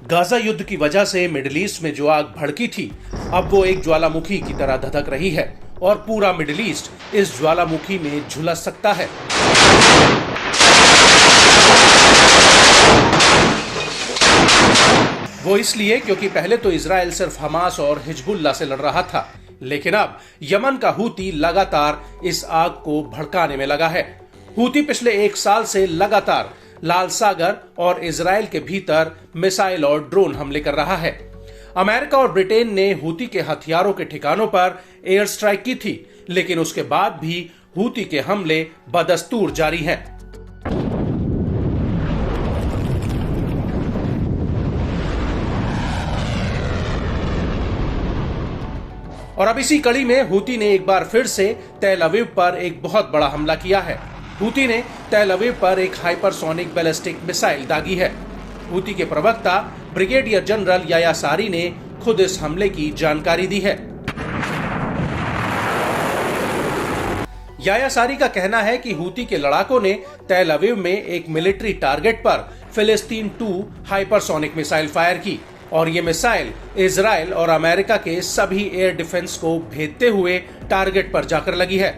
Gaza युद्ध की वजह से मिडिल ईस्ट में जो आग भड़की थी, अब वो एक ज्वालामुखी की तरह धधक रही है और पूरा मिडिल ईस्ट इस ज्वालामुखी में झुलस सकता है। वो इसलिए क्योंकि पहले तो इजराइल सिर्फ हमास और हिजबुल्लाह से लड़ रहा था, लेकिन अब यमन का हूती लगातार इस आग को भड़काने में लगा है। हूती पिछले 1 साल से लगातार लाल सागर और इजराइल के भीतर मिसाइल और ड्रोन हमले कर रहा है। अमेरिका और ब्रिटेन ने हूती के हथियारों के ठिकानों पर एयर स्ट्राइक की थी, लेकिन उसके बाद भी हूती के हमले बदस्तूर जारी हैं। और अब इसी कड़ी में हूती ने एक बार फिर से तेल अवीव पर एक बहुत बड़ा हमला किया है। हूती ने तेल अवीव पर एक हाइपरसोनिक बैलिस्टिक मिसाइल दागी है। हूती के प्रवक्ता ब्रिगेडियर जनरल याया सारी ने खुद इस हमले की जानकारी दी है। याया सारी का कहना है कि हूती के लड़ाकों ने तेल अवीव में एक मिलिट्री टारगेट पर फिलिस्तीन 2 हाइपरसोनिक मिसाइल फायर की और ये मिसाइल इजराइल और अमेरिका के सभी एयर डिफेंस को भेदते हुए टारगेट पर जाकर लगी है।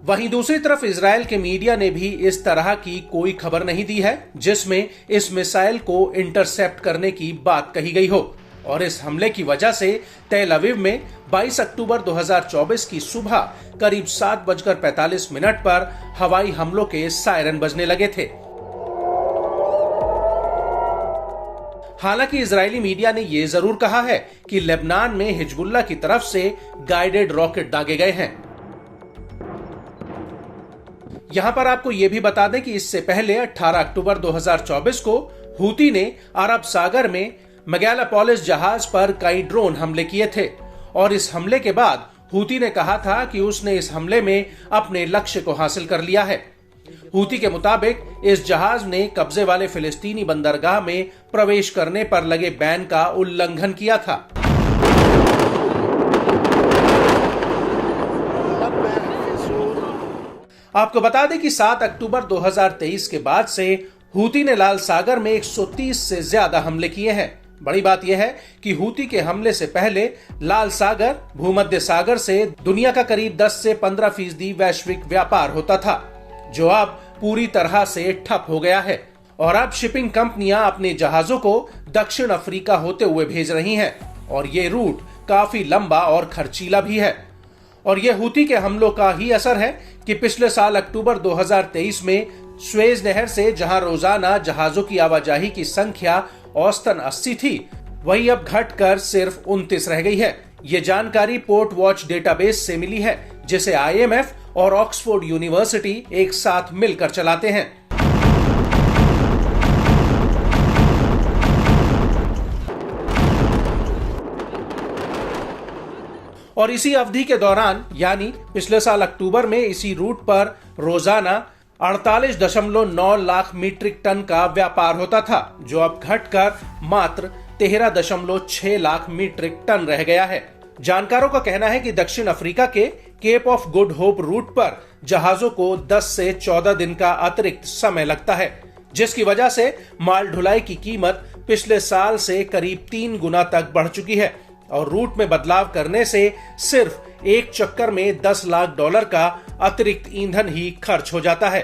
वहीं दूसरी तरफ इजराइल के मीडिया ने भी इस तरह की कोई खबर नहीं दी है जिसमें इस मिसाइल को इंटरसेप्ट करने की बात कही गई हो। और इस हमले की वजह से तेल अवीव में 22 अक्टूबर 2024 की सुबह करीब 7:45 पर हवाई हमलों के सायरन बजने लगे थे। हालांकि इजरायली मीडिया ने यह जरूर कहा है कि लेबनान में हिजबुल्लाह की तरफ से गाइडेड रॉकेट दागे गए हैं। यहां पर आपको यह भी बता दें कि इससे पहले 18 अक्टूबर 2024 को हूती ने अरब सागर में मेगालोपोलिस जहाज पर कई ड्रोन हमले किए थे और इस हमले के बाद हूती ने कहा था कि उसने इस हमले में अपने लक्ष्य को हासिल कर लिया है। हूती के मुताबिक इस जहाज ने कब्जे वाले फिलिस्तीनी बंदरगाह में प्रवेश करने पर लगे बैन का उल्लंघन किया था। आपको बता दें कि 7 अक्टूबर 2023 के बाद से हूती ने लाल सागर में 130 से ज्यादा हमले किए हैं। बड़ी बात यह है कि हूती के हमले से पहले लाल सागर भूमध्य सागर से दुनिया का करीब 10 से 15% वैश्विक व्यापार होता था, जो अब पूरी तरह से ठप हो गया है। और अब शिपिंग कंपनियां अपने जहाजों को दक्षिण अफ्रीका होते हुए भेज रही हैं और ये रूट काफी लंबा और खर्चीला भी है। और यह हूती के हमलों का ही असर है कि पिछले साल अक्टूबर 2023 में स्वेज नहर से जहां रोजाना जहाजों की आवाजाही की संख्या औसतन 80 थी, वही अब घटकर सिर्फ 29 रह गई है। ये जानकारी पोर्ट वॉच डेटाबेस से मिली है, जिसे IMF और ऑक्सफोर्ड यूनिवर्सिटी एक साथ मिलकर चलाते हैं। और इसी अवधि के दौरान यानी पिछले साल अक्टूबर में इसी रूट पर रोजाना 48.9 लाख मीट्रिक टन का व्यापार होता था, जो अब घटकर मात्र 13.6 लाख मीट्रिक टन रह गया है। जानकारों का कहना है कि दक्षिण अफ्रीका के Cape of Good Hope route पर जहाजों को 10 से 14 दिन का अतिरिक्त समय लगता है, जिसकी वजह से माल ढुलाई की कीमत पिछले साल से करीब 3 गुना तक बढ़ चुकी है और रूट में बदलाव करने से सिर्फ एक चक्कर में $10 लाख का अतिरिक्त ईंधन ही खर्च हो जाता है।